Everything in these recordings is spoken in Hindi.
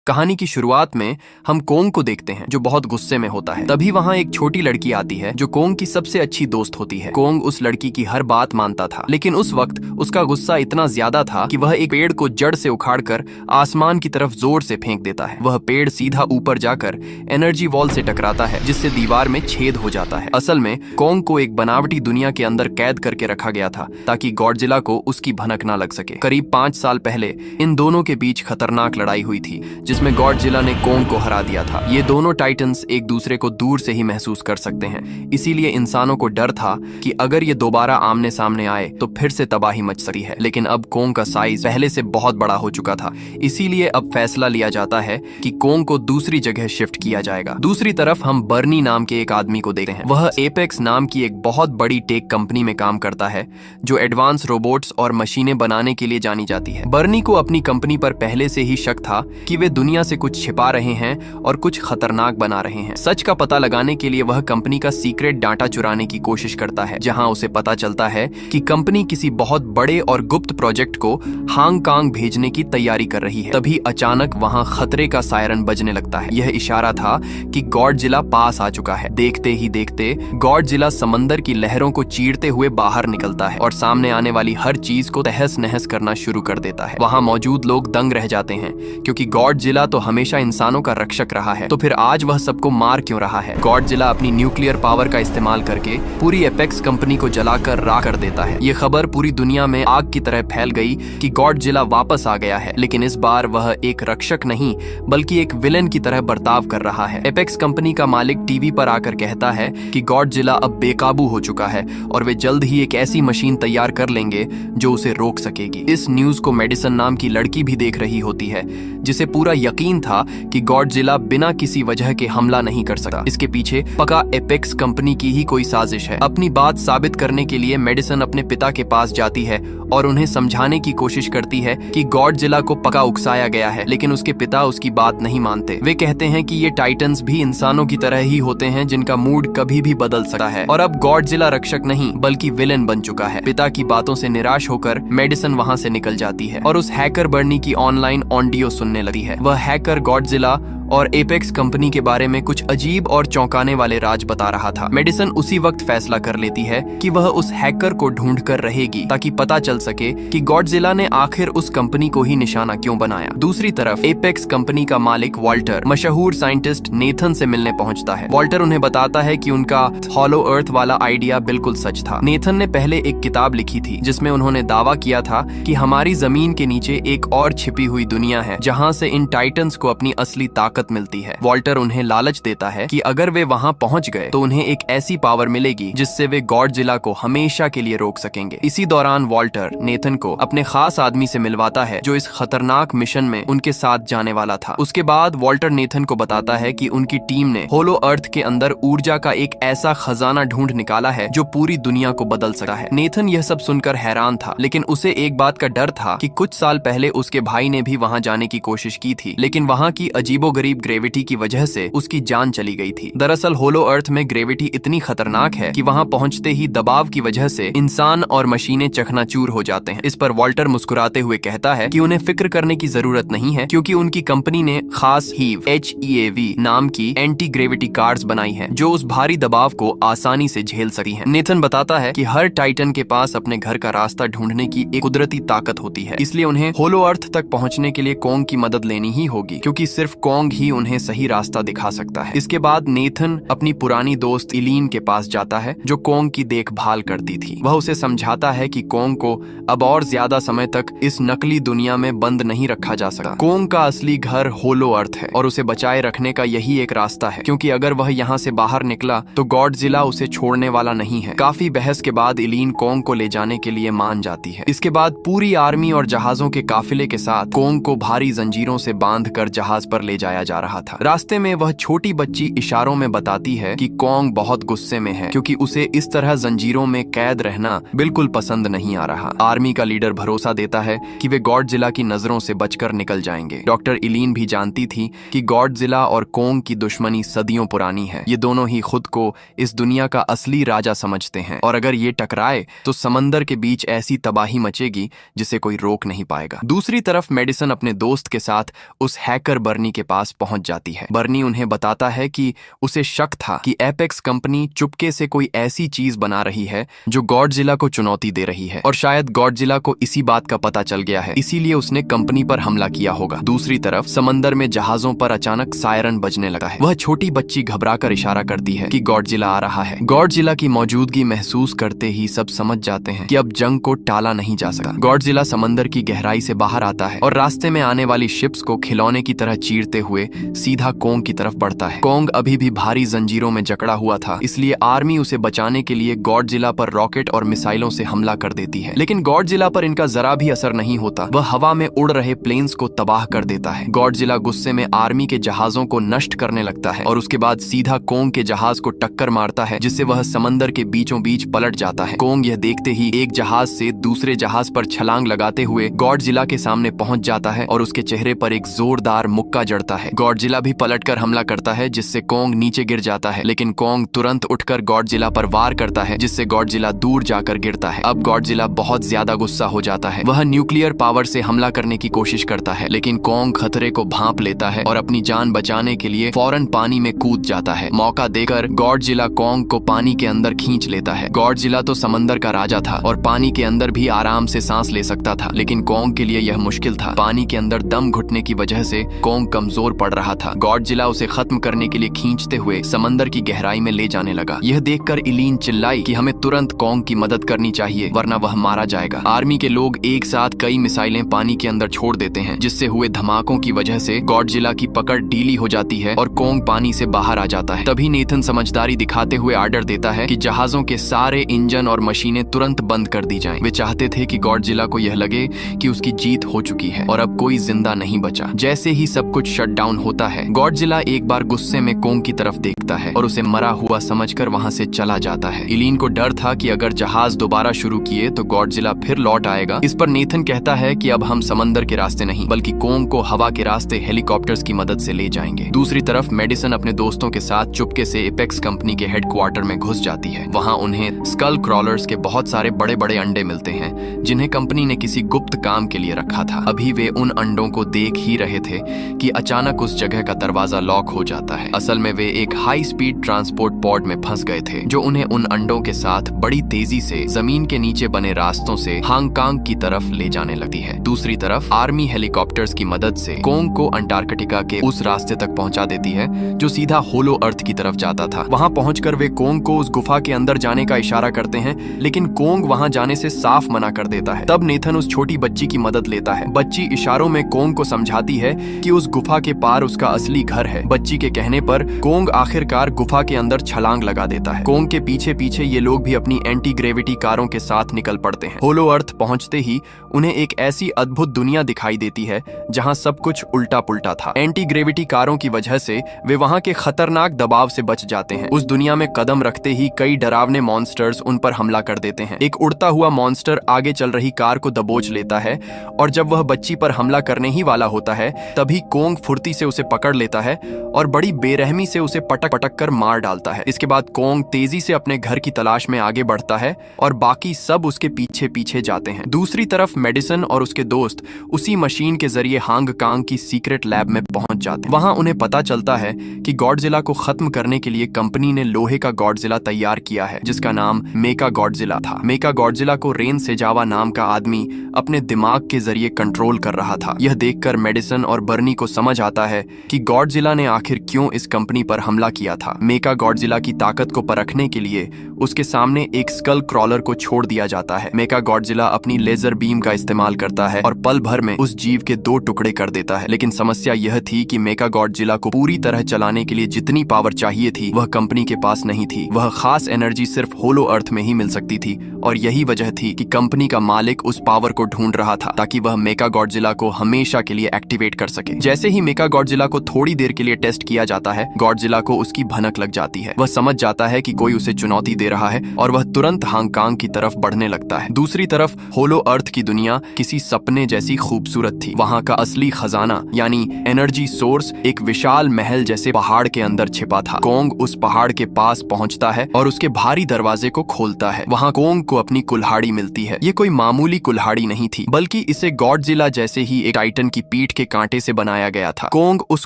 कहानी की शुरुआत में हम कोंग को देखते हैं जो बहुत गुस्से में होता है। तभी वहाँ एक छोटी लड़की आती है जो कोंग की सबसे अच्छी दोस्त होती है। कोंग उस लड़की की हर बात मानता था, लेकिन उस वक्त उसका गुस्सा इतना ज्यादा था कि वह एक पेड़ को जड़ से उखाड़कर आसमान की तरफ जोर से फेंक देता है। वह पेड़ सीधा ऊपर जाकर एनर्जी वॉल से टकराता है, जिससे दीवार में छेद हो जाता है। असल में कोंग को एक बनावटी दुनिया के अंदर कैद करके रखा गया था ताकि गॉडजिला को उसकी भनक ना लग सके। करीब 5 साल पहले इन दोनों के बीच खतरनाक लड़ाई हुई थी जिसमें गॉडजिला ने कोंग को हरा दिया था। ये दोनों टाइटन्स एक दूसरे को दूर से ही महसूस कर सकते हैं, इसीलिए इंसानों को डर था कि अगर ये दोबारा आमने सामने आए तो फिर से तबाही मच सकती है। लेकिन अब कोंग का साइज पहले से बहुत बड़ा हो चुका था, इसीलिए अब फैसला लिया जाता है कि कोंग को दूसरी जगह शिफ्ट किया जाएगा। दूसरी तरफ हम बर्नी नाम के एक आदमी को देखते हैं। वह एपेक्स नाम की एक बहुत बड़ी टेक कंपनी में काम करता है जो एडवांस रोबोट्स और मशीनें बनाने के लिए जानी जाती है। बर्नी को अपनी कंपनी पर पहले से ही शक था कि वे दुनिया से कुछ छिपा रहे हैं और कुछ खतरनाक बना रहे हैं। सच का पता लगाने के लिए वह कंपनी का सीक्रेट डाटा चुराने की कोशिश करता है, जहां उसे पता चलता है कि कंपनी किसी बहुत बड़े और गुप्त प्रोजेक्ट को हांगकांग भेजने की तैयारी कर रही है। तभी अचानक वहां खतरे का सायरन बजने लगता है। यह इशारा था कि गॉडजिला पास आ चुका है। देखते ही देखते गॉडजिला समंदर की लहरों को चीरते हुए बाहर निकलता है और सामने आने वाली हर चीज को तहस नहस करना शुरू कर देता है। वहां मौजूद लोग दंग रह जाते हैं, क्योंकि गॉडजिला तो हमेशा इंसानों का रक्षक रहा है, तो फिर आज वह सबको मार क्यों रहा है। गॉडजिला अपनी न्यूक्लियर पावर का इस्तेमाल करके पूरी एपेक्स कंपनी को जलाकर राख कर देता है। ये खबर पूरी दुनिया में आग की तरह फैल गई कि गॉडजिला वापस आ गया है, लेकिन इस बार वह एक रक्षक नहीं बल्कि एक विलेन की तरह बर्ताव कर रहा है। एपेक्स कंपनी का मालिक टीवी पर आकर कहता है कि गॉडजिला अब बेकाबू हो चुका है और वे जल्द ही एक ऐसी मशीन तैयार कर लेंगे जो उसे रोक सकेगी। इस न्यूज को मेडिसन नाम की लड़की भी देख रही होती है, जिसे पूरा यकीन था कि गॉडजिला बिना किसी वजह के हमला नहीं कर सकता। इसके पीछे पक्का एपेक्स कंपनी की ही कोई साजिश है। अपनी बात साबित करने के लिए मेडिसन अपने पिता के पास जाती है और उन्हें समझाने की कोशिश करती है कि गॉडजिला को पक्का उकसाया गया है, लेकिन उसके पिता उसकी बात नहीं मानते। वे कहते हैं कि ये टाइटन्स भी इंसानों की तरह ही होते हैं जिनका मूड कभी भी बदल सकता है, और अब गॉडजिला रक्षक नहीं बल्कि विलेन बन चुका है। पिता की बातों से निराश होकर मेडिसन वहां से निकल जाती है और उस हैकर बर्नी की ऑनलाइन ऑडियो सुनने लगती है। वह हैकर गॉडजिला और एपेक्स कंपनी के बारे में कुछ अजीब और चौंकाने वाले राज बता रहा था। मेडिसन उसी वक्त फैसला कर लेती है कि वह उस हैकर को ढूंढ कर रहेगी ताकि पता चल सके कि गॉडजिला ने आखिर उस कंपनी को ही निशाना क्यों बनाया। दूसरी तरफ एपेक्स कंपनी का मालिक वॉल्टर मशहूर साइंटिस्ट नेथन से मिलने पहुंचता है। वॉल्टर उन्हें बताता है कि उनका हॉलो अर्थ वाला आइडिया बिल्कुल सच था। नेथन ने पहले एक किताब लिखी थी जिसमें उन्होंने दावा किया था कि हमारी जमीन के नीचे एक और छिपी हुई दुनिया है जहाँ से इन टाइटन्स को अपनी असली ताकत मिलती है। वॉल्टर उन्हें लालच देता है कि अगर वे वहां पहुंच गए तो उन्हें एक ऐसी पावर मिलेगी जिससे वे गॉडजिला को हमेशा के लिए रोक सकेंगे। इसी दौरान वॉल्टर नेथन को अपने खास आदमी से मिलवाता है जो इस खतरनाक मिशन में उनके साथ जाने वाला था। उसके बाद वॉल्टर नेथन को बताता है कि उनकी टीम ने होलो अर्थ के अंदर ऊर्जा का एक ऐसा खजाना ढूंढ निकाला है जो पूरी दुनिया को बदल सकता है। नेथन यह सब सुनकर हैरान था, लेकिन उसे एक बात का डर था कि कुछ साल पहले उसके भाई ने भी वहां जाने की कोशिश की थी, लेकिन वहां की अजीबोगरीब ग्रेविटी की वजह से उसकी जान चली गई थी। दरअसल होलो अर्थ में ग्रेविटी इतनी खतरनाक है कि वहां पहुंचते ही दबाव की वजह से इंसान और मशीनें चकनाचूर हो जाते हैं। इस पर वॉल्टर मुस्कुराते हुए कहता है कि उन्हें फिक्र करने की जरूरत नहीं है, क्योंकि उनकी कंपनी ने खास हीव HEAV नाम की एंटी ग्रेविटी कार्ड्स बनाई हैं जो उस भारी दबाव को आसानी से झेल सकती हैं। नेथन बताता है कि हर टाइटन के पास अपने घर का रास्ता ढूंढने की एक कुदरती ताकत होती है, इसलिए उन्हें होलो अर्थ तक पहुंचने के लिए कोंग की मदद लेनी ही होगी, क्योंकि सिर्फ कोंग ही उन्हें सही रास्ता दिखा सकता है। इसके बाद नेथन अपनी पुरानी दोस्त इलीन के पास जाता है जो कोंग की देखभाल करती थी। वह उसे समझाता है कि कोंग को अब और ज्यादा समय तक इस नकली दुनिया में बंद नहीं रखा जा सकता। कोंग का असली घर होलो अर्थ है और उसे बचाए रखने का यही एक रास्ता है, क्योंकि अगर वह यहाँ से बाहर निकला तो गॉडजिला उसे छोड़ने वाला नहीं है। काफी बहस के बाद इलीन कोंग को ले जाने के लिए मान जाती है। इसके बाद पूरी आर्मी और जहाजों के काफिले के साथ कोंग को भारी जंजीरों से बांध कर जहाज पर ले जाया जा रहा था। रास्ते में वह छोटी बच्ची इशारों में बताती है कि कोंग बहुत गुस्से में है क्योंकि उसे इस तरह जंजीरों में कैद रहना बिल्कुल पसंद नहीं आ रहा। आर्मी का लीडर भरोसा देता है कि वे गॉडजिला की नजरों से बचकर निकल जाएंगे। डॉक्टर इलीन भी जानती थी कि गॉडजिला और कोंग की दुश्मनी सदियों पुरानी है। ये दोनों ही खुद को इस दुनिया का असली राजा समझते हैं और अगर ये टकराए तो समंदर के बीच ऐसी तबाही मचेगी जिसे कोई रोक नहीं पाएगा। दूसरी तरफ मेडिसन अपने दोस्त के साथ उस हैकर बर्नी के पास पहुंच जाती है। बर्नी उन्हें बताता है कि उसे शक था कि एपेक्स कंपनी चुपके से कोई ऐसी चीज बना रही है जो गॉडजिला को चुनौती दे रही है और शायद गॉडजिला को इसी बात का पता चल गया है, इसीलिए उसने कंपनी पर हमला किया होगा। दूसरी तरफ समंदर में जहाजों पर अचानक सायरन बजने लगा है। वह छोटी बच्ची घबराकर इशारा करती है कि गॉडजिला आ रहा है। गॉडजिला की मौजूदगी महसूस करते ही सब समझ जाते हैं कि अब जंग को टाला नहीं जा सका। गॉडजिला समंदर की गहराई से बाहर आता है और रास्ते में आने वाली शिप्स को खिलौने की तरह चीरते हुए सीधा कोंग की तरफ बढ़ता है। कोंग अभी भी भारी जंजीरों में जकड़ा हुआ था, इसलिए आर्मी उसे बचाने के लिए गॉडजिला पर रॉकेट और मिसाइलों से हमला कर देती है। लेकिन गॉडजिला पर इनका जरा भी असर नहीं होता। वह हवा में उड़ रहे प्लेन्स को तबाह कर देता है। गॉडजिला गुस्से में आर्मी के जहाजों को नष्ट करने लगता है और उसके बाद सीधा कोंग के जहाज को टक्कर मारता है, जिससे वह समंदर के बीचों बीच पलट जाता है। कोंग यह देखते ही एक जहाज से दूसरे जहाज पर छलांग लगाते हुए गॉडजिला के सामने पहुंच जाता है और उसके चेहरे पर एक जोरदार मुक्का जड़ता है। गॉडजिला भी पलटकर हमला करता है, जिससे कोंग नीचे गिर जाता है, लेकिन कोंग तुरंत उठकर गॉडजिला पर वार करता है, जिससे गॉडजिला दूर जाकर गिरता है। अब गॉडजिला बहुत ज्यादा गुस्सा हो जाता है। वह न्यूक्लियर पावर से हमला करने की कोशिश करता है, लेकिन कोंग खतरे को भांप लेता है और अपनी जान बचाने के लिए फौरन पानी में कूद जाता है। मौका देकर गॉडजिला कोंग को पानी के अंदर खींच लेता है। गॉडजिला तो समंदर का राजा था और पानी के अंदर भी आराम से सांस ले सकता था, लेकिन कोंग के लिए यह मुश्किल था। पानी के अंदर दम घुटने की वजह से कोंग कमजोर पड़ रहा था। गॉडजिला उसे खत्म करने के लिए खींचते हुए समंदर की गहराई में ले जाने लगा। यह देखकर इलीन चिल्लाई कि हमें तुरंत कोंग की मदद करनी चाहिए, वरना वह मारा जाएगा। आर्मी के लोग एक साथ कई मिसाइलें पानी के अंदर छोड़ देते हैं, जिससे हुए धमाकों की वजह से गॉडजिला की पकड़ ढीली हो जाती है और कोंग पानी से बाहर आ जाता है। तभी नेथन समझदारी दिखाते हुए आर्डर देता है कि जहाजों के सारे इंजन और मशीनें तुरंत बंद कर दी जाएं। वे चाहते थे कि गॉडजिला को यह लगे कि उसकी जीत हो चुकी है और अब कोई जिंदा नहीं बचा। जैसे ही सब कुछ शट डाउन होता है, गॉडजिला एक बार गुस्से में कोंग की तरफ देखता है और उसे मरा हुआ समझकर वहां से चला जाता है। इलीन को डर था कि अगर जहाज दोबारा शुरू किए तो गॉडजिला फिर लौट आएगा। इस पर नेथन कहता है कि अब हम समंदर के रास्ते नहीं बल्कि कोंग को हवा के रास्ते हेलीकॉप्टर्स की मदद से ले जाएंगे। दूसरी तरफ मेडिसन अपने दोस्तों के साथ चुपके से एपेक्स कंपनी के हेडक्वार्टर में घुस जाती है। वहां उन्हें स्कल क्रॉलर्स के बहुत सारे बड़े बड़े अंडे मिलते हैं, जिन्हें कंपनी ने किसी गुप्त काम के लिए रखा था। अभी वे उन अंडों को देख ही रहे थे कि अचानक उस जगह का दरवाजा लॉक हो जाता है। असल में वे एक हाई स्पीड ट्रांसपोर्ट पॉड में फंस गए थे, जो उन्हें उन अंडों के साथ बड़ी तेजी से जमीन के नीचे बने रास्तों से हांगकांग की तरफ ले जाने लगती है। दूसरी तरफ आर्मी हेलीकॉप्टर्स की मदद से कोंग को अंटार्कटिका के उस रास्ते तक पहुंचा देती है जो सीधा होलो अर्थ की तरफ जाता था। वहां पहुंचकर वे कोंग को उस गुफा के अंदर जाने का इशारा करते हैं, लेकिन कोंग वहां जाने से साफ मना कर देता है। तब नेथन उस छोटी बच्ची की मदद लेता है। बच्ची इशारों में कोंग को समझाती है कि उस गुफा के पार उसका असली घर है। बच्ची के कहने पर कोंग आखिरकार गुफा के अंदर छलांग लगा देता है। कोंग के पीछे पीछे ये लोग भी अपनी एंटी ग्रेविटी कारों के साथ निकल पड़ते हैं। होलो अर्थ पहुंचते ही उन्हें एक ऐसी अद्भुत दुनिया दिखाई देती है जहां सब कुछ उल्टा पुल्टा था। एंटी ग्रेविटी कारों की वजह से वे वहां के खतरनाक दबाव से बच जाते हैं। उस दुनिया में कदम रखते ही कई डरावने मॉन्स्टर्स उन पर हमला कर देते हैं। एक उड़ता हुआ मॉन्स्टर आगे चल रही कार को दबोच लेता है और जब वह बच्ची पर हमला करने ही वाला होता है, तभी कोंग फुर्ती से उसे पकड़ लेता है और बड़ी बेरहमी से उसे पटक पटक कर मार डालता है। इसके बाद कोंग तेजी से अपने घर की तलाश में आगे बढ़ता है और बाकी सब उसके पीछे पीछे जाते हैं। दूसरी तरफ मेडिसन और उसके दोस्त उसी मशीन के जरिए हांगकांग की सीक्रेट लैब में पहुंच जाते हैं। वहां उन्हें पता चलता है कि गॉडजिला को खत्म करने के लिए कंपनी ने लोहे का गॉडजिला तैयार किया है, जिसका नाम मेका गॉडजिला था। मेका गॉडजिला को रेन सेजावा नाम का आदमी अपने दिमाग के जरिए कंट्रोल कर रहा था। यह देखकर मेडिसन और बर्नी को समझ आता है कि गॉडजिला ने आखिर क्यों इस कंपनी पर हमला किया था। मेका गॉडजिला की ताकत को परखने के लिए उसके सामने एक स्कल क्रॉलर को छोड़ दिया जाता है। मेका गॉडजिला अपनी लेजर बीम का इस्तेमाल करता है और पल भर में उस जीव के 2 टुकड़े कर देता है। लेकिन समस्या यह थी कि मेका गॉडजिला को पूरी तरह चलाने के लिए जितनी पावर चाहिए थी वह कंपनी के पास नहीं थी। वह खास एनर्जी सिर्फ होलो अर्थ में ही मिल सकती थी और यही वजह थी कि कंपनी का मालिक उस पावर को ढूंढ रहा था ताकि वह मेका गॉडजिला को हमेशा के लिए एक्टिवेट कर सके। जैसे ही मेका गॉडजिला को थोड़ी देर के लिए टेस्ट किया जाता है। गॉडजिला को उसकी भनक लग जाती है। वह समझ जाता है कि कोई उसे चुनौती दे रहा है और वह तुरंत हांगकांग की तरफ बढ़ने लगता है। दूसरी तरफ होलो अर्थ की दुनिया किसी सपने जैसी खूबसूरत थी। वहां का असली खजाना यानी एनर्जी सोर्स एक विशाल महल जैसे पहाड़ के अंदर छिपा था। कोंग उस पहाड़ के पास पहुंचता है और उसके भारी दरवाजे को खोलता है। वहां कोंग को अपनी कुल्हाड़ी मिलती है। ये कोई मामूली कुल्हाड़ी नहीं थी, बल्कि इसे गॉडजिला जैसे ही एक टाइटन की पीठ के कांटे से बनाया गया था। कोंग उस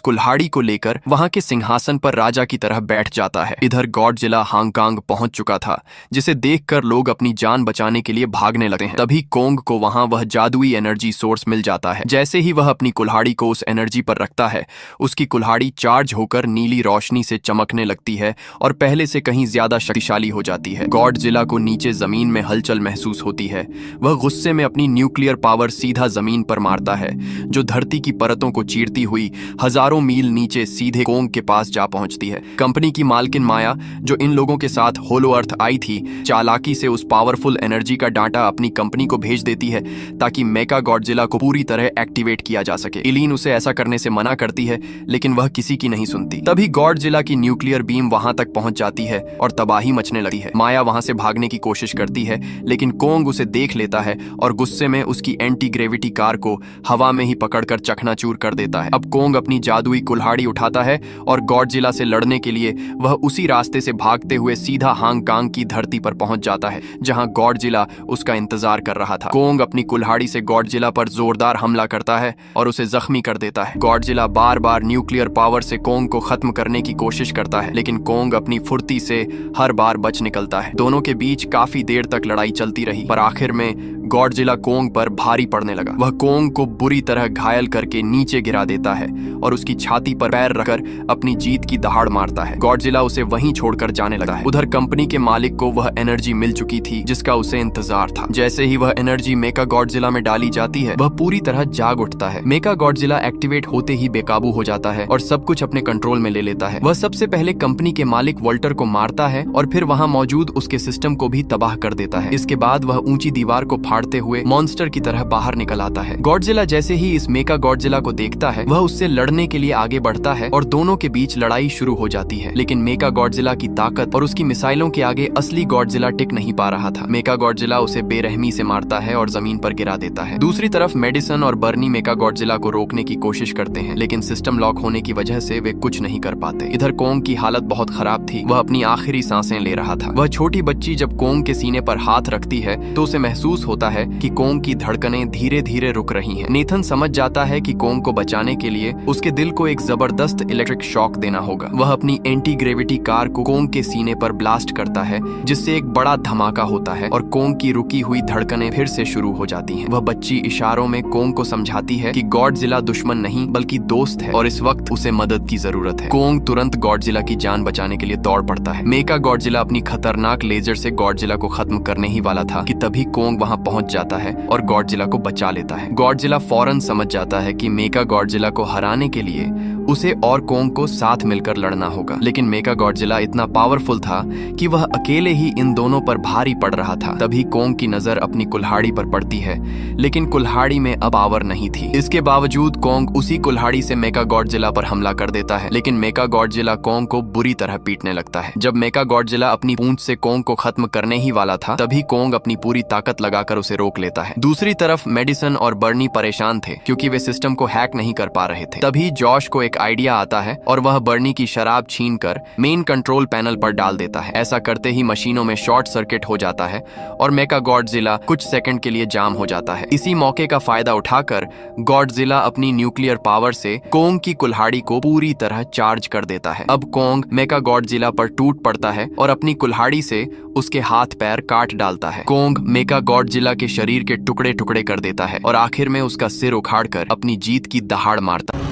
कुल्हाड़ी को लेकर वहां के सिंहासन पर राजा की तरह बैठ जाता है। इधर गॉडजिला हांगकांग पहुंच चुका था, जिसे देखकर लोग अपनी जान बचाने के लिए भागने लगते हैं। तभी कोंग को वहां वह जादुई एनर्जी सोर्स मिल जाता है। जैसे ही वह अपनी कुल्हाड़ी को उस एनर्जी पर रखता है, उसकी कुल्हाड़ी चार्ज होकर नीली रोशनी से चमकने लगती है और पहले से कहीं ज्यादा शक्तिशाली हो जाती है। गॉडजिला को नीचे जमीन में हलचल महसूस होती है। वह गुस्से में अपनी न्यूक्लियर पावर सीधा जमीन पर मारता है, जो धरती की परतों को चीरती हुई हजारों मील नीचे सीधे कोंग के पास जा पहुंचती है। कंपनी की मालकिन माया, जो इन लोगों के साथ होलो अर्थ आई थी, चालाकी से उस पावरफुल एनर्जी का डाटा अपनी कंपनी को भेज देती है ताकि मेका गॉडजिला को पूरी तरह एक्टिवेट किया जा सके। इलीन उसे ऐसा करने से मना करती है, लेकिन वह किसी की नहीं सुनती। तभी गॉडजिला की न्यूक्लियर बीम वहां तक पहुंच जाती है और तबाही मचने लगती है। माया वहां से भागने की कोशिश करती है, लेकिन कोंग उसे देख लेता है और गुस्से में उसकी एंटी ग्रेविटी कार को हवा में ही पकड़कर चकनाचूर कर देता है। अब कोंग अपनी जादुई कुल्हाड़ी उठाता है और गॉडजिला से लड़ने के लिए वह उसी रास्ते से भागते हुए सीधा हांगकांग की धरती पर पहुंच जाता है, जहां गॉडजिला उसका इंतजार कर रहा था। कोंग अपनी कुल्हाड़ी से गॉडजिला पर जोरदार हमला करता है और उसे जख्मी कर देता है। गॉडजिला बार बार न्यूक्लियर पावर से कोंग को खत्म करने की कोशिश करता है, लेकिन कोंग अपनी फुर्ती से हर बार बच निकलता है। दोनों के बीच काफी देर तक लड़ाई चलती रही, पर आखिर में गॉडजिला कोंग पर भारी पड़ने लगा। वह कोंग को बुरी तरह घायल करके नीचे गिरा देता है और उसकी छाती पर पैर रखकर अपनी जीत की दहाड़ मारता है। गॉडजिला उसे वहीं छोड़कर जाने लगा है। उधर कंपनी के मालिक को वह एनर्जी मिल चुकी थी जिसका उसे इंतजार था। जैसे ही वह एनर्जी मेका गॉडजिला में डाली जाती है, वह पूरी तरह जाग उठता है। मेका गॉडजिला एक्टिवेट होते ही बेकाबू हो जाता है और सब कुछ अपने कंट्रोल में ले लेता है। वह सबसे पहले कंपनी के मालिक वॉल्टर को मारता है और फिर वहां मौजूद उसके सिस्टम को भी तबाह कर देता है। इसके बाद वह ऊंची दीवार को फाड़ते हुए मॉन्स्टर की तरह बाहर निकल आता है। गॉडजिला जैसे ही इस मेका गॉडजिला को देखता है, वह उससे लड़ने के लिए आगे बढ़ता है और दोनों के बीच लड़ाई शुरू हो जाती है। लेकिन मेका गॉडजिला की ताकत और उसकी मिसाइलों के आगे असली गॉडजिला टिक नहीं पा रहा था। मेका गॉडजिला उसे बेरहमी से मारता है और जमीन पर गिरा देता है। दूसरी तरफ मेडिसन और बर्नी मेका गॉडजिला को रोकने की कोशिश करते हैं, लेकिन सिस्टम लॉक होने की वजह से वे कुछ नहीं कर पाते। इधर कोंग की हालत बहुत खराब थी। वह अपनी आखिरी सांसें ले रहा था। वह छोटी बच्ची जब कोंग के सीने पर हाथ रखती है तो उसे महसूस होता है कि कोंग की धड़कनें धीरे धीरे रुक रही हैं। नेथन समझ जाता है कि कोंग को बचाने के लिए उसके दिल को एक जबरदस्त इलेक्ट्रिक शॉक देना होगा। वह अपनी एंटी ग्रेविटी कार को कोंग के सीने पर ब्लास्ट करता है, जिससे एक बड़ा धमाका होता है और कोंग की रुकी हुई धड़कनें फिर से शुरू हो जाती हैं। वह बच्ची इशारों में कोंग को समझाती है कि गॉडजिला दुश्मन नहीं बल्कि दोस्त है और इस वक्त उसे मदद की जरूरत है। कोंग तुरंत गॉडजिला की जान बचाने के लिए दौड़ पड़ता है। मेका गॉडजिला अपनी खतरनाक लेजर से गॉडजिला को खत्म करने ही वाला था कि तभी कोंग वहां पहुंच जाता है और गॉडजिला को बचा लेता है। गॉडजिला फौरन समझ जाता है कि मेका गॉडजिला को हराने के लिए उसे और कोंग को साथ मिलकर लड़ना होगा, लेकिन मेका गॉडजिला इतना पावरफुल था कि वह अकेले ही इन दोनों पर भारी पड़ रहा था। तभी कोंग की नजर अपनी कुल्हाड़ी पर पड़ती है, लेकिन कुल्हाड़ी में अब पावर नहीं थी। इसके बावजूद कोंग उसी कुल्हाड़ी से मेका गॉडजिला पर हमला कर देता है, लेकिन मेका गॉडजिला कोंग को बुरी तरह पीटने लगता है। जब मेका गॉडजिला अपनी पूंछ से कोंग को खत्म करने ही वाला था, तभी कोंग अपनी पूरी ताकत लगाकर उसे रोक लेता है। दूसरी तरफ मेडिसन और बर्नी परेशान थे क्योंकि वे सिस्टम को हैक नहीं कर पा रहे थे। तभी जॉश को एक आइडिया आता है और वह बर्नी की शराब छीनकर मेन कंट्रोल पैनल पर डाल देता है। ऐसा करते ही मशीनों में शॉर्ट सर्किट हो जाता है और मेका गॉडजिला कुछ सेकंड के लिए जाम हो जाता है। इसी मौके का फायदा उठाकर गॉडजिला अपनी न्यूक्लियर पावर से कोंग की कुल्हाड़ी को पूरी तरह चार्ज कर देता है। अब कोंग मेका गॉडजिला पर टूट पड़ता है और अपनी कुल्हाड़ी से उसके हाथ पैर काट डालता है। कोंग मेका गॉडजिला के शरीर के टुकड़े टुकड़े कर देता है और आखिर में उसका सिर उखाड़कर अपनी जीत की दहाड़ मारता है।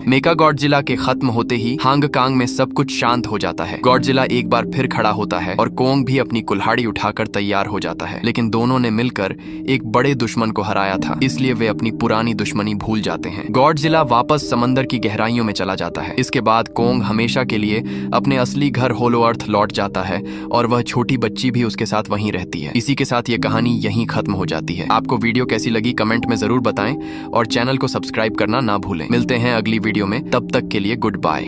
मेका गॉडजिला के खत्म होते ही हांगकांग में सब कुछ शांत हो जाता है। गॉडजिला एक बार फिर खड़ा होता है और कोंग भी अपनी कुल्हाड़ी उठाकर तैयार हो जाता है, लेकिन दोनों ने मिलकर एक बड़े दुश्मन को हराया था, इसलिए वे अपनी पुरानी दुश्मनी भूल जाते हैं। गॉडजिला वापस समंदर की गहराइयों में चला जाता है। इसके बाद कोंग हमेशा के लिए अपने असली घर होलो अर्थ लौट जाता है और वह छोटी बच्ची भी उसके साथ वहीं रहती है। इसी के साथ ये कहानी यहीं खत्म हो जाती है। आपको वीडियो कैसी लगी कमेंट में जरूर बताएं और चैनल को सब्सक्राइब करना ना भूलें। मिलते हैं अगली वीडियो में, तब तक के लिए गुड बाय।